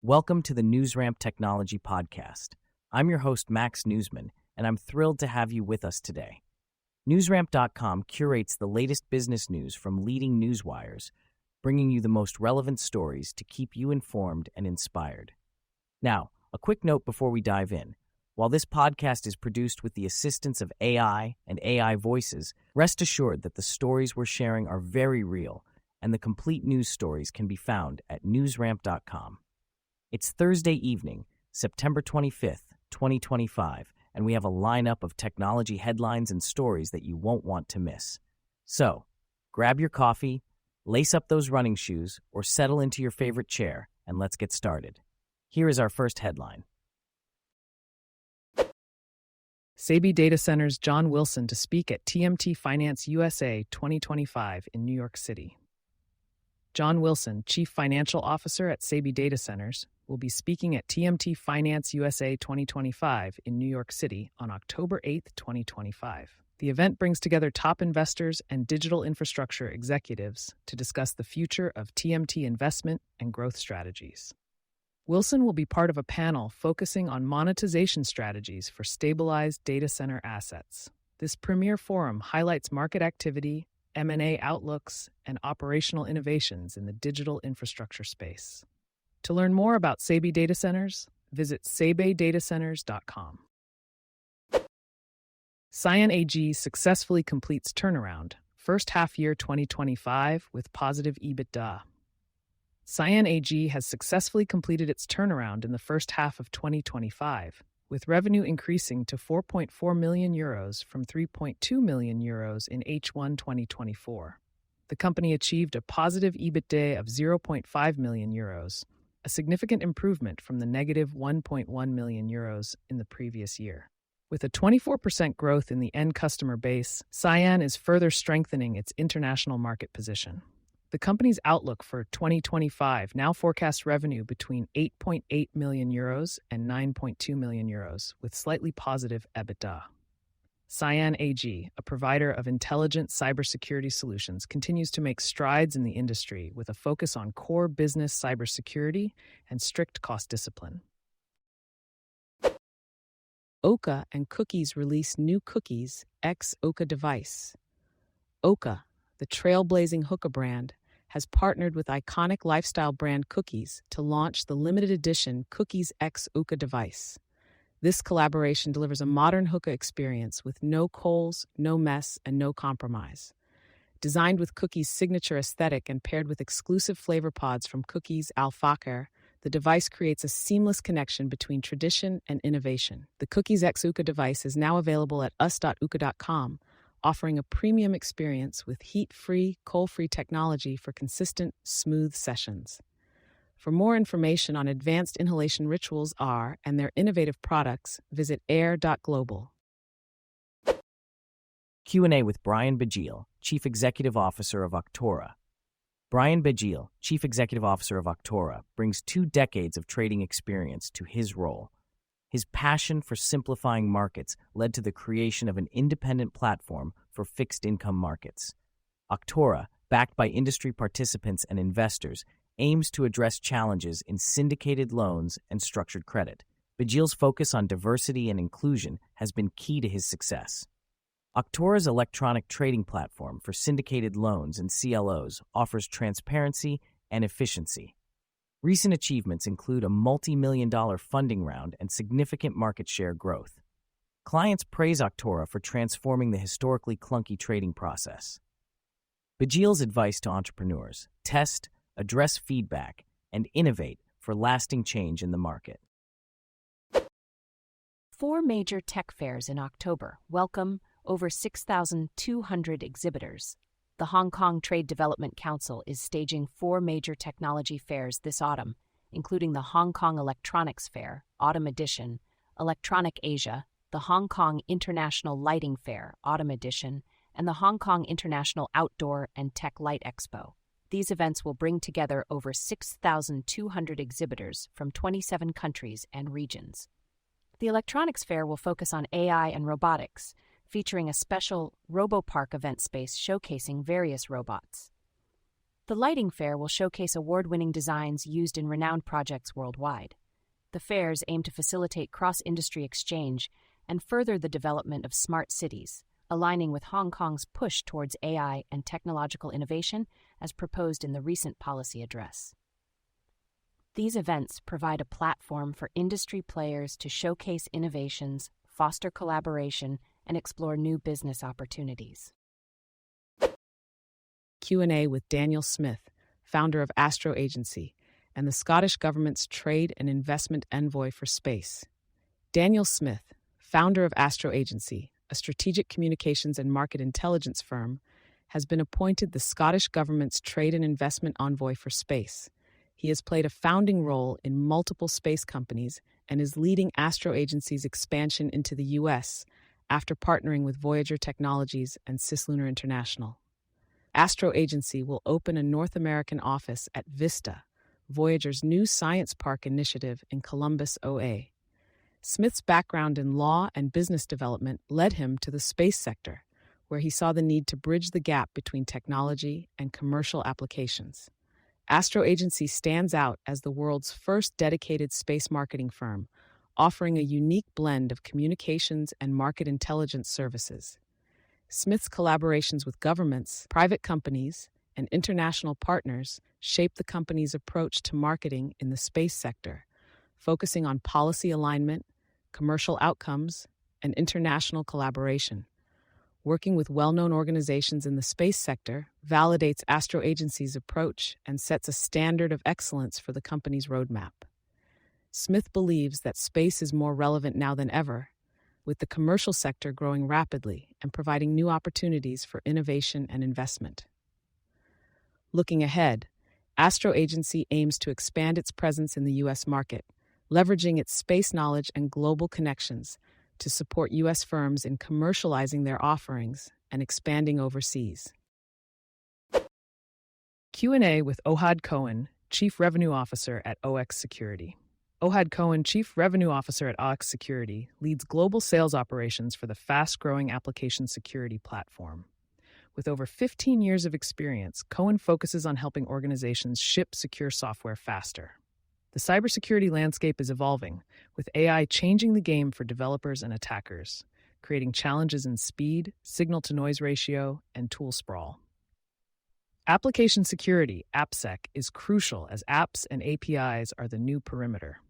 Welcome to the NewsRamp Technology Podcast. I'm your host, Max Newsman, and I'm thrilled to have you with us today. NewsRamp.com curates the latest business news from leading newswires, bringing you the most relevant stories to keep you informed and inspired. Now, a quick note before we dive in. While this podcast is produced with the assistance of AI and AI voices, rest assured that the stories we're sharing are very real, and the complete news stories can be found at NewsRamp.com. It's Thursday evening, September 25th, 2025, and we have a lineup of technology headlines and stories that you won't want to miss. So, grab your coffee, lace up those running shoes, or settle into your favorite chair, and let's get started. Here is our first headline. Sabey Data Centers' John Wilson to speak at TMT Finance USA 2025 in New York City. John Wilson, Chief Financial Officer at Sabey Data Centers, will be speaking at TMT Finance USA 2025 in New York City on October 8, 2025. The event brings together top investors and digital infrastructure executives to discuss the future of TMT investment and growth strategies. Wilson will be part of a panel focusing on monetization strategies for stabilized data center assets. This premier forum highlights market activity, M&A outlooks, and operational innovations in the digital infrastructure space. To learn more about Sabey Data Centers, visit sabeydatacenters.com. Cyan AG successfully completes turnaround, first half year 2025 with positive EBITDA. Cyan AG has successfully completed its turnaround in the first half of 2025, with revenue increasing to €4.4 million from €3.2 million in H1 2024. The company achieved a positive EBITDA of €0.5 million, a significant improvement from the negative €1.1 million in the previous year. With a 24% growth in the end customer base, Cyan is further strengthening its international market position. The company's outlook for 2025 now forecasts revenue between €8.8 million and €9.2 million, with slightly positive EBITDA. Cyan AG, a provider of intelligent cybersecurity solutions, continues to make strides in the industry with a focus on core business cybersecurity and strict cost discipline. OOKA and Cookies release new Cookies X OOKA device. OOKA, the trailblazing hookah brand, has partnered with iconic lifestyle brand Cookies to launch the limited edition Cookies X OOKA device. This collaboration delivers a modern hookah experience with no coals, no mess, and no compromise. Designed with Cookies' signature aesthetic and paired with exclusive flavor pods from Cookies Al-Fakir, the device creates a seamless connection between tradition and innovation. The Cookies X OOKA device is now available at us.ooka.com, offering a premium experience with heat-free, coal-free technology for consistent, smooth sessions. For more information on advanced inhalation rituals and their innovative products, visit air.global. Q&A with Brian Bagil, Chief Executive Officer of Octaura. Brian Bagil, Chief Executive Officer of Octaura, brings 2 decades of trading experience to his role. His passion for simplifying markets led to the creation of an independent platform for fixed-income markets. Octaura, backed by industry participants and investors, aims to address challenges in syndicated loans and structured credit. Bagil's focus on diversity and inclusion has been key to his success. Octaura's electronic trading platform for syndicated loans and CLOs offers transparency and efficiency. Recent achievements include a multi-million-dollar funding round and significant market share growth. Clients praise Octaura for transforming the historically clunky trading process. Bagil's advice to entrepreneurs: test, address feedback, and innovate for lasting change in the market. 4 major tech fairs in October welcome over 6,200 exhibitors. The Hong Kong Trade Development Council is staging 4 major technology fairs this autumn, including the Hong Kong Electronics Fair, Autumn Edition, Electronic Asia, the Hong Kong International Lighting Fair, Autumn Edition, and the Hong Kong International Outdoor and Tech Light Expo. These events will bring together over 6,200 exhibitors from 27 countries and regions. The Electronics Fair will focus on AI and robotics, featuring a special RoboPark event space showcasing various robots. The lighting fair will showcase award-winning designs used in renowned projects worldwide. The fairs aim to facilitate cross-industry exchange and further the development of smart cities, aligning with Hong Kong's push towards AI and technological innovation as proposed in the recent policy address. These events provide a platform for industry players to showcase innovations, foster collaboration, and explore new business opportunities. Q&A with Daniel Smith, founder of AstroAgency, and the Scottish Government's Trade and Investment Envoy for Space. Daniel Smith, founder of AstroAgency, a strategic communications and market intelligence firm, has been appointed the Scottish Government's Trade and Investment Envoy for Space. He has played a founding role in multiple space companies and is leading AstroAgency's expansion into the U.S. after partnering with Voyager Technologies and Cislunar International. AstroAgency will open a North American office at Vista, Voyager's new science park initiative in Columbus, OA. Smith's background in law and business development led him to the space sector, where he saw the need to bridge the gap between technology and commercial applications. AstroAgency stands out as the world's first dedicated space marketing firm, offering a unique blend of communications and market intelligence services. Smith's collaborations with governments, private companies, and international partners shape the company's approach to marketing in the space sector, focusing on policy alignment, commercial outcomes, and international collaboration. Working with well-known organizations in the space sector validates AstroAgency's approach and sets a standard of excellence for the company's roadmap. Smith believes that space is more relevant now than ever, with the commercial sector growing rapidly and providing new opportunities for innovation and investment. Looking ahead, AstroAgency aims to expand its presence in the U.S. market, leveraging its space knowledge and global connections to support U.S. firms in commercializing their offerings and expanding overseas. Q&A with Ohad Cohen, Chief Revenue Officer at OOKA Security. Ohad Cohen, Chief Revenue Officer at OOKA Security, leads global sales operations for the fast-growing application security platform. With over 15 years of experience, Cohen focuses on helping organizations ship secure software faster. The cybersecurity landscape is evolving, with AI changing the game for developers and attackers, creating challenges in speed, signal-to-noise ratio, and tool sprawl. Application security, AppSec, is crucial as apps and APIs are the new perimeter.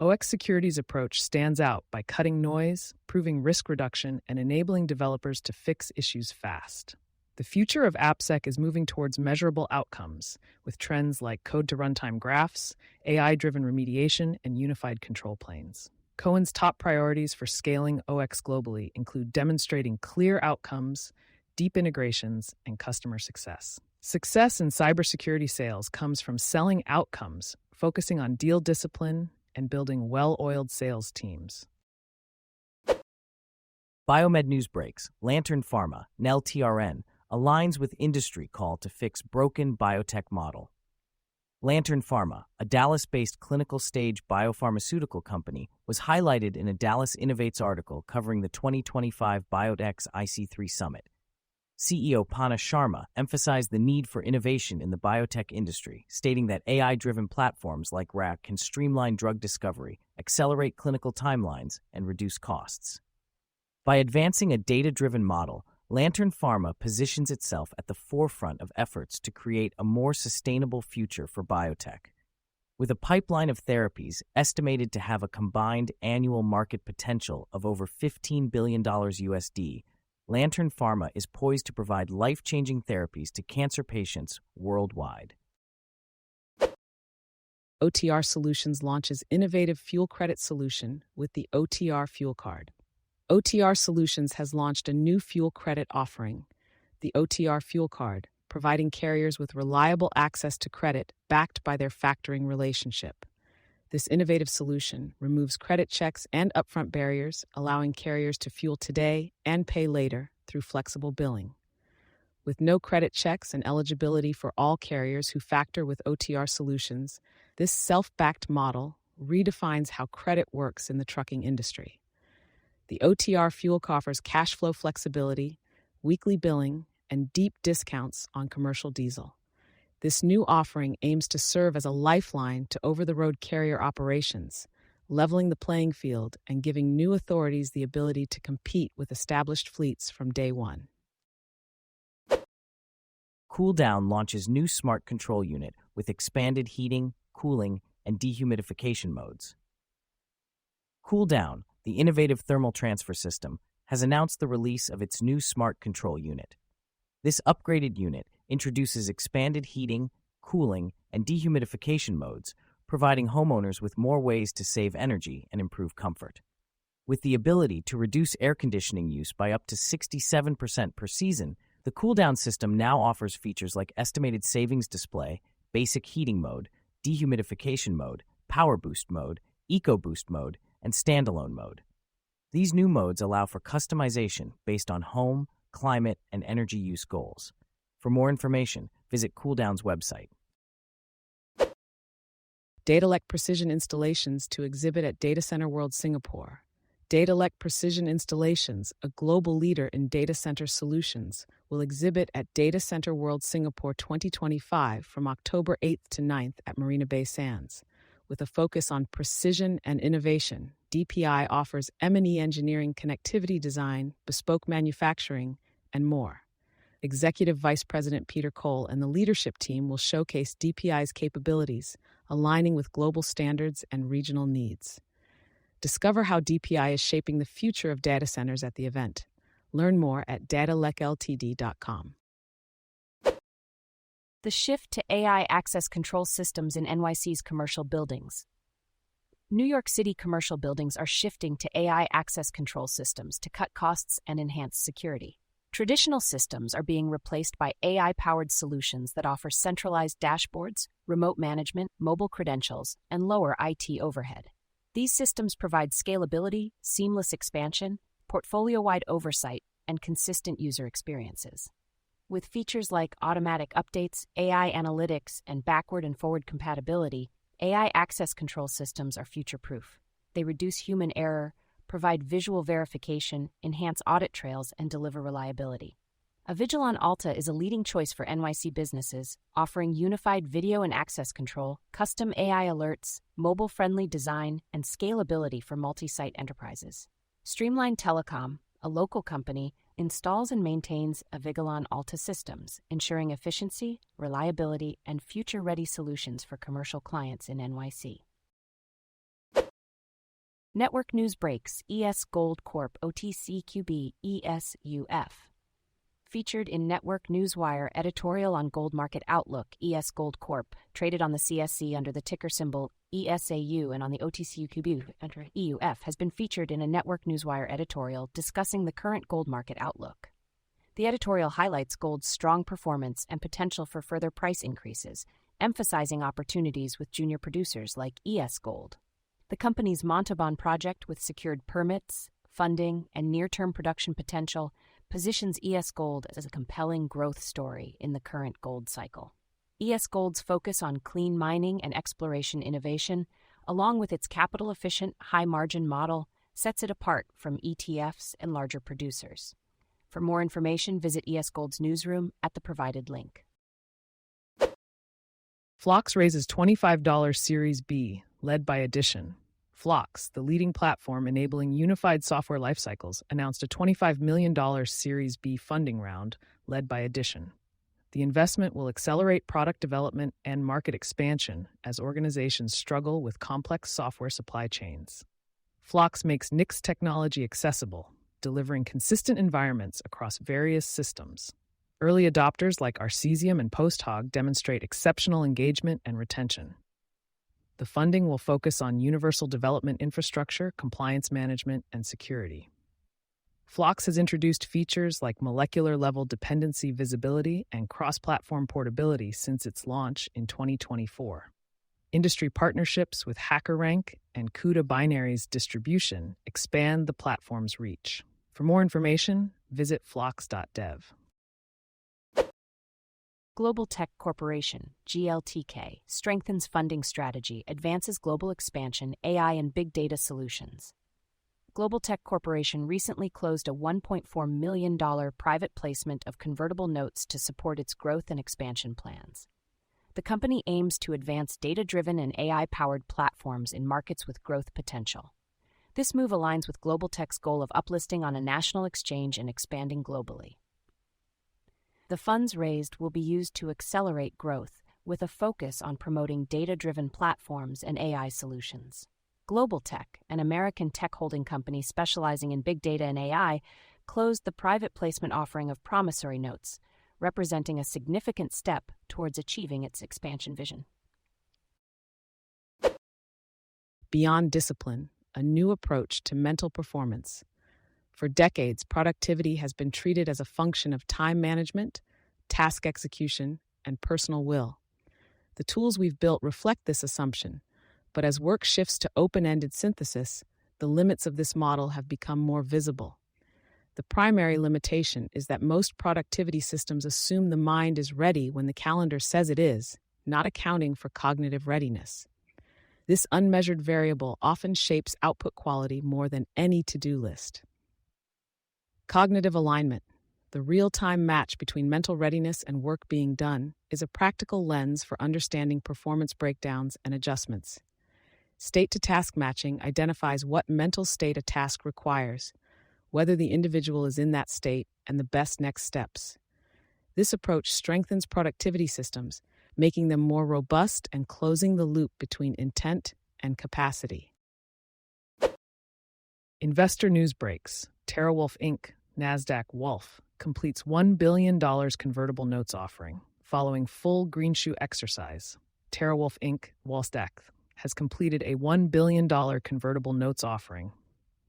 OOKA Security's approach stands out by cutting noise, proving risk reduction, and enabling developers to fix issues fast. The future of AppSec is moving towards measurable outcomes, with trends like code-to-runtime graphs, AI-driven remediation, and unified control planes. Cohen's top priorities for scaling OOKA globally include demonstrating clear outcomes, deep integrations, and customer success. Success in cybersecurity sales comes from selling outcomes, focusing on deal discipline, and building well-oiled sales teams. Biomed News breaks. Lantern Pharma, NEL-TRN, aligns with industry call to fix broken biotech model. Lantern Pharma, a Dallas-based clinical-stage biopharmaceutical company, was highlighted in a Dallas Innovates article covering the 2025 Biotech IC3 Summit. CEO Panna Sharma emphasized the need for innovation in the biotech industry, stating that AI-driven platforms like RAC can streamline drug discovery, accelerate clinical timelines, and reduce costs. By advancing a data-driven model, Lantern Pharma positions itself at the forefront of efforts to create a more sustainable future for biotech. With a pipeline of therapies estimated to have a combined annual market potential of over $15 billion USD, Lantern Pharma is poised to provide life-changing therapies to cancer patients worldwide. OTR Solutions launches innovative fuel credit solution with the OTR Fuel Card. OTR Solutions has launched a new fuel credit offering, the OTR Fuel Card, providing carriers with reliable access to credit backed by their factoring relationship. This innovative solution removes credit checks and upfront barriers, allowing carriers to fuel today and pay later through flexible billing. With no credit checks and eligibility for all carriers who factor with OTR Solutions, this self-backed model redefines how credit works in the trucking industry. The OTR Fuel offers cash flow flexibility, weekly billing, and deep discounts on commercial diesel. This new offering aims to serve as a lifeline to over-the-road carrier operations, leveling the playing field and giving new authorities the ability to compete with established fleets from day one. CoolDown launches new smart control unit with expanded heating, cooling, and dehumidification modes. CoolDown, the innovative thermal transfer system, has announced the release of its new smart control unit. This upgraded unit introduces expanded heating, cooling, and dehumidification modes, providing homeowners with more ways to save energy and improve comfort. With the ability to reduce air conditioning use by up to 67% per season, the CoolDown system now offers features like estimated savings display, basic heating mode, dehumidification mode, power boost mode, eco boost mode, and standalone mode. These new modes allow for customization based on home, climate, and energy use goals. For more information, visit CoolDown's website. Datalec Precision Installations to exhibit at Data Center World Singapore. Datalec Precision Installations, a global leader in data center solutions, will exhibit at Data Center World Singapore 2025 from October 8th to 9th at Marina Bay Sands. With a focus on precision and innovation, DPI offers M&E engineering, connectivity design, bespoke manufacturing, and more. Executive Vice President Peter Cole and the leadership team will showcase DPI's capabilities, aligning with global standards and regional needs. Discover how DPI is shaping the future of data centers at the event. Learn more at datalecltd.com. The shift to AI access control systems in NYC's commercial buildings. New York City commercial buildings are shifting to AI access control systems to cut costs and enhance security. Traditional systems are being replaced by AI-powered solutions that offer centralized dashboards, remote management, mobile credentials, and lower IT overhead. These systems provide scalability, seamless expansion, portfolio-wide oversight, and consistent user experiences. With features like automatic updates, AI analytics, and backward and forward compatibility, AI access control systems are future-proof. They reduce human error, provide visual verification, enhance audit trails, and deliver reliability. Avigilon Alta is a leading choice for NYC businesses, offering unified video and access control, custom AI alerts, mobile-friendly design, and scalability for multi-site enterprises. Streamline Telecom, a local company, installs and maintains Avigilon Alta systems, ensuring efficiency, reliability, and future-ready solutions for commercial clients in NYC. Network News Breaks, ESGold Corp, OTCQB, ESUF. Featured in Network Newswire editorial on Gold Market Outlook, ESGold Corp, traded on the CSE under the ticker symbol ESAU and on the OTCQB under EUF, has been featured in a Network Newswire editorial discussing the current gold market outlook. The editorial highlights gold's strong performance and potential for further price increases, emphasizing opportunities with junior producers like ESGold. The company's Montalban project, with secured permits, funding, and near-term production potential, positions ESGold as a compelling growth story in the current gold cycle. ESGold's focus on clean mining and exploration innovation, along with its capital-efficient, high-margin model, sets it apart from ETFs and larger producers. For more information, visit ESGold's newsroom at the provided link. Phlox raises $25 Series B, led by Addition. Phlox, the leading platform enabling unified software lifecycles, announced a $25 million Series B funding round led by Addition. The investment will accelerate product development and market expansion as organizations struggle with complex software supply chains. Phlox makes NICS technology accessible, delivering consistent environments across various systems. Early adopters like Arcesium and PostHog demonstrate exceptional engagement and retention. The funding will focus on universal development infrastructure, compliance management, and security. Phlox has introduced features like molecular-level dependency visibility and cross-platform portability since its launch in 2024. Industry partnerships with HackerRank and CUDA Binaries distribution expand the platform's reach. For more information, visit phlox.dev. Global Tech Corporation, GLTK, strengthens funding strategy, advances global expansion, AI and big data solutions. Global Tech Corporation recently closed a $1.4 million private placement of convertible notes to support its growth and expansion plans. The company aims to advance data-driven and AI-powered platforms in markets with growth potential. This move aligns with Global Tech's goal of uplisting on a national exchange and expanding globally. The funds raised will be used to accelerate growth, with a focus on promoting data-driven platforms and AI solutions. Global Tech, an American tech holding company specializing in big data and AI, closed the private placement offering of promissory notes, representing a significant step towards achieving its expansion vision. Beyond discipline, a new approach to mental performance. For decades, productivity has been treated as a function of time management, task execution, and personal will. The tools we've built reflect this assumption, but as work shifts to open-ended synthesis, the limits of this model have become more visible. The primary limitation is that most productivity systems assume the mind is ready when the calendar says it is, not accounting for cognitive readiness. This unmeasured variable often shapes output quality more than any to-do list. Cognitive alignment, the real-time match between mental readiness and work being done, is a practical lens for understanding performance breakdowns and adjustments. State-to-task matching identifies what mental state a task requires, whether the individual is in that state, and the best next steps. This approach strengthens productivity systems, making them more robust and closing the loop between intent and capacity. Investor news breaks. TeraWulf Inc., NASDAQ Wolf, completes $1 billion convertible notes offering. Following full greenshoe exercise, TeraWulf Inc., NASDAQ, has completed a $1 billion convertible notes offering,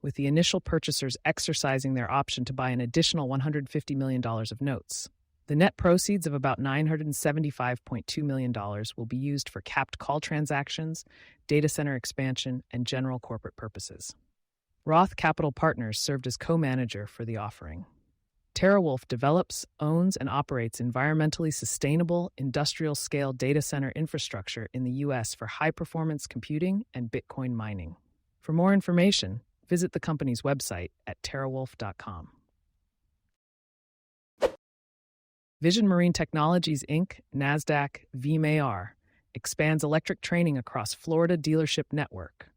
with the initial purchasers exercising their option to buy an additional $150 million of notes. The net proceeds of about $975.2 million will be used for capped call transactions, data center expansion, and general corporate purposes. Roth Capital Partners served as co-manager for the offering. TeraWulf develops, owns, and operates environmentally sustainable, industrial-scale data center infrastructure in the U.S. for high-performance computing and Bitcoin mining. For more information, visit the company's website at terawulf.com. Vision Marine Technologies Inc., NASDAQ VMAR, expands electric training across Florida dealership network.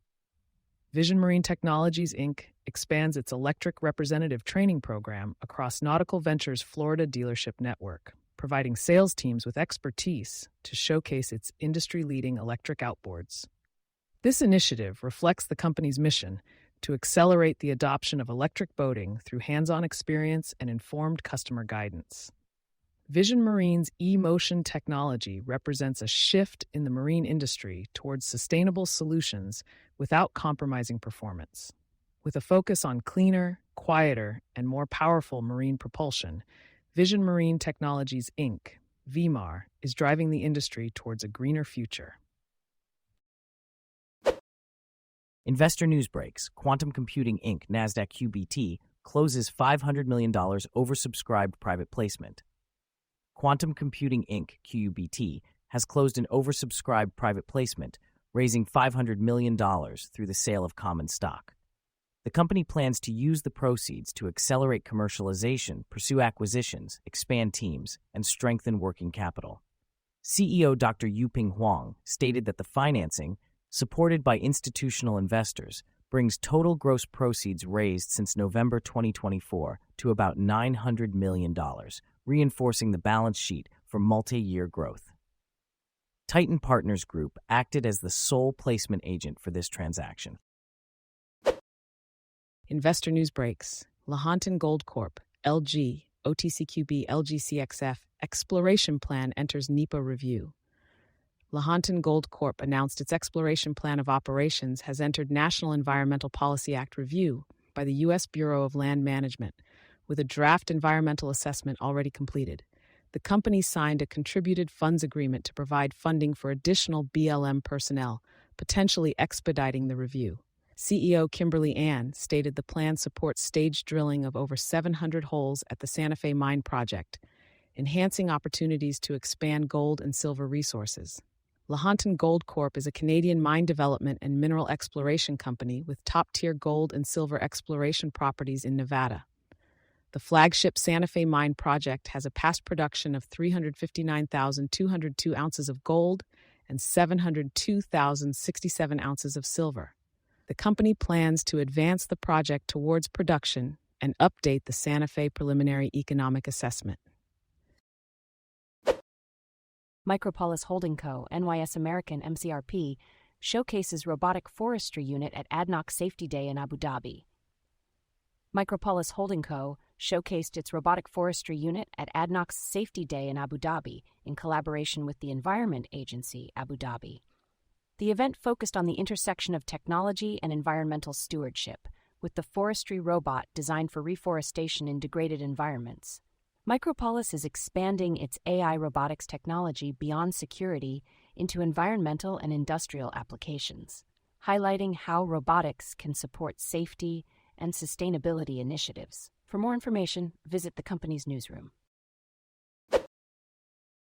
Vision Marine Technologies Inc. expands its electric representative training program across Nautical Ventures' Florida dealership network, providing sales teams with expertise to showcase its industry-leading electric outboards. This initiative reflects the company's mission to accelerate the adoption of electric boating through hands-on experience and informed customer guidance. Vision Marine's e-motion technology represents a shift in the marine industry towards sustainable solutions without compromising performance. With a focus on cleaner, quieter, and more powerful marine propulsion, Vision Marine Technologies Inc., VMAR, is driving the industry towards a greener future. Investor news breaks. Quantum Computing Inc., NASDAQ QBT, closes $500 million oversubscribed private placement. Quantum Computing Inc., QUBT, has closed an oversubscribed private placement, raising $500 million through the sale of common stock. The company plans to use the proceeds to accelerate commercialization, pursue acquisitions, expand teams, and strengthen working capital. CEO Dr. Yuping Huang stated that the financing, supported by institutional investors, brings total gross proceeds raised since November 2024 to about $900 million, reinforcing the balance sheet for multi-year growth. Titan Partners Group acted as the sole placement agent for this transaction. Investor news breaks. ESGold Corp, LG, OTCQB, LGCXF, exploration plan enters NEPA review. Lantern Corp announced its exploration plan of operations has entered National Environmental Policy Act review by the U.S. Bureau of Land Management, with a draft environmental assessment already completed. The company signed a contributed funds agreement to provide funding for additional BLM personnel, potentially expediting the review. CEO Kimberly Ann stated the plan supports staged drilling of over 700 holes at the Santa Fe Mine project, enhancing opportunities to expand gold and silver resources. Lantern Corp is a Canadian mine development and mineral exploration company with top-tier gold and silver exploration properties in Nevada. The flagship Santa Fe mine project has a past production of 359,202 ounces of gold and 702,067 ounces of silver. The company plans to advance the project towards production and update the Santa Fe Preliminary Economic Assessment. Micropolis Holding Co., NYS American MCRP, showcases robotic forestry unit at ADNOC Safety Day in Abu Dhabi. Micropolis Holding Co. showcased its robotic forestry unit at ADNOC's Safety Day in Abu Dhabi in collaboration with the Environment Agency, Abu Dhabi. The event focused on the intersection of technology and environmental stewardship, with the forestry robot designed for reforestation in degraded environments. Micropolis is expanding its AI robotics technology beyond security into environmental and industrial applications, highlighting how robotics can support safety and sustainability initiatives. For more information, visit the company's newsroom.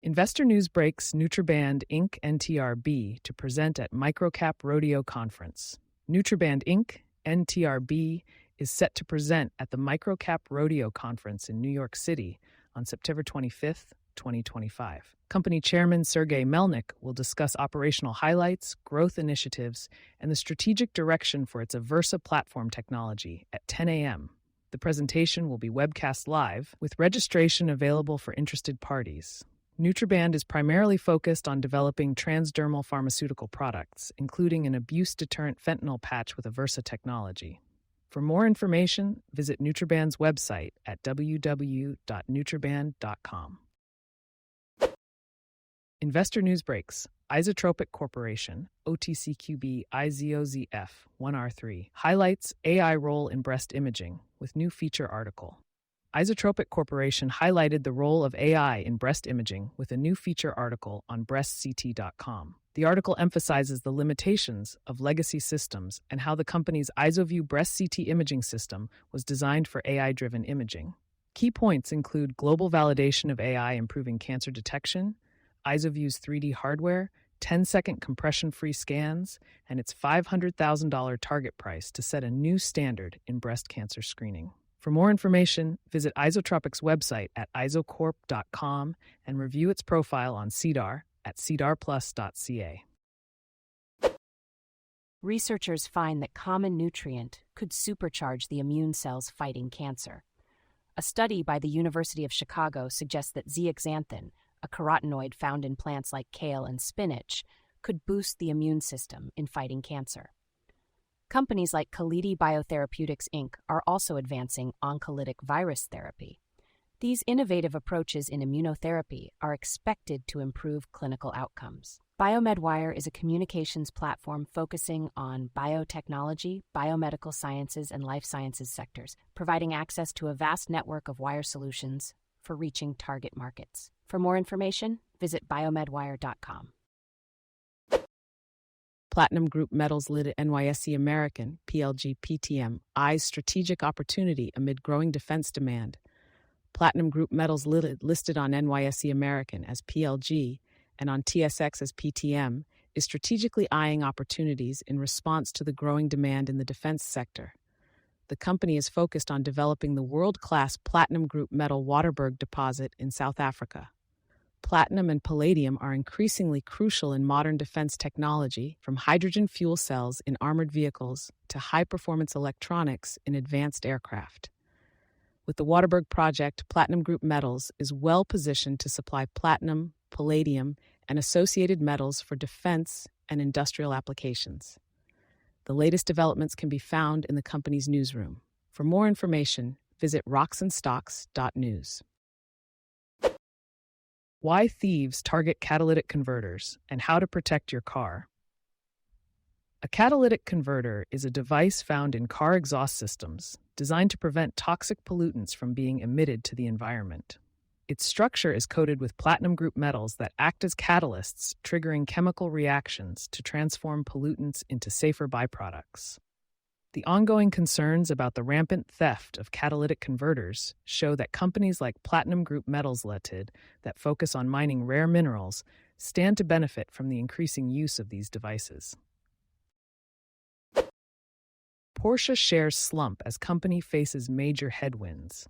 Investor News breaks Nutriband Inc. NTRB to present at Microcap Rodeo Conference. Nutriband Inc. NTRB is set to present at the Microcap Rodeo Conference in New York City on September 25th, 2025. Company Chairman Sergey Melnik will discuss operational highlights, growth initiatives, and the strategic direction for its Aversa platform technology at 10 a.m. The presentation will be webcast live, with registration available for interested parties. Nutriband is primarily focused on developing transdermal pharmaceutical products, including an abuse-deterrent fentanyl patch with Aversa technology. For more information, visit Nutriband's website at www.nutriband.com. Investor News breaks. Isotropic Corporation, OTCQB IZOZF 1R3, highlights AI role in breast imaging with new feature article. Isotropic Corporation highlighted the role of AI in breast imaging with a new feature article on breastct.com. The article emphasizes the limitations of legacy systems and how the company's IsoView breast CT imaging system was designed for AI-driven imaging. Key points include global validation of AI improving cancer detection, IsoView's 3D hardware, 10-second compression-free scans, and its $500,000 target price to set a new standard in breast cancer screening. For more information, visit Isotropic's website at isocorp.com and review its profile on SEDAR at sedarplus.ca. Researchers find that common nutrient could supercharge the immune cells fighting cancer. A study by the University of Chicago suggests that zeaxanthin, a carotenoid found in plants like kale and spinach, could boost the immune system in fighting cancer. Companies like Kalidi Biotherapeutics Inc. are also advancing oncolytic virus therapy. These innovative approaches in immunotherapy are expected to improve clinical outcomes. BioMedWire is a communications platform focusing on biotechnology, biomedical sciences, and life sciences sectors, providing access to a vast network of wire solutions for reaching target markets. For more information, visit biomedwire.com. Platinum Group Metals Limited NYSE American, PLG PTM, eyes strategic opportunity amid growing defense demand. Platinum Group Metals Limited, listed on NYSE American as PLG and on TSX as PTM, is strategically eyeing opportunities in response to the growing demand in the defense sector. The company is focused on developing the world-class Platinum Group Metal Waterberg deposit in South Africa. Platinum and palladium are increasingly crucial in modern defense technology, from hydrogen fuel cells in armored vehicles to high-performance electronics in advanced aircraft. With the Waterberg project, Platinum Group Metals is well positioned to supply platinum, palladium, and associated metals for defense and industrial applications. The latest developments can be found in the company's newsroom. For more information, visit rocksandstocks.news. Why thieves target catalytic converters and how to protect your car. A catalytic converter is a device found in car exhaust systems designed to prevent toxic pollutants from being emitted to the environment. Its structure is coated with platinum group metals that act as catalysts, triggering chemical reactions to transform pollutants into safer byproducts. The ongoing concerns about the rampant theft of catalytic converters show that companies like Platinum Group Metals Limited, that focus on mining rare minerals, stand to benefit from the increasing use of these devices. Porsche shares slump as company faces major headwinds.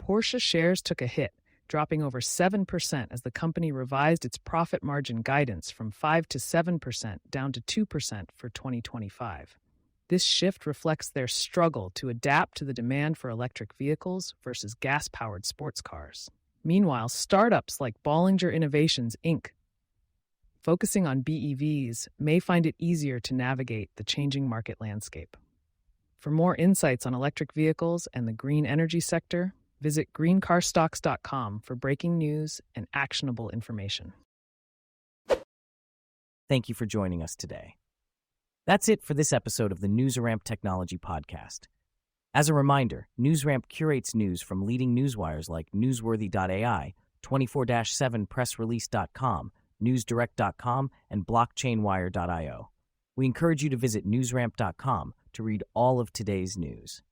Porsche shares took a hit, dropping over 7% as the company revised its profit margin guidance from 5 to 7% down to 2% for 2025. This shift reflects their struggle to adapt to the demand for electric vehicles versus gas-powered sports cars. Meanwhile, startups like Bollinger Innovations, Inc., focusing on BEVs, may find it easier to navigate the changing market landscape. For more insights on electric vehicles and the green energy sector, visit greencarstocks.com for breaking news and actionable information. Thank you for joining us today. That's it for this episode of the NewsRamp Technology Podcast. As a reminder, NewsRamp curates news from leading newswires like Newsworthy.ai, 24/7pressrelease.com, NewsDirect.com, and BlockchainWire.io. We encourage you to visit newsramp.com to read all of today's news.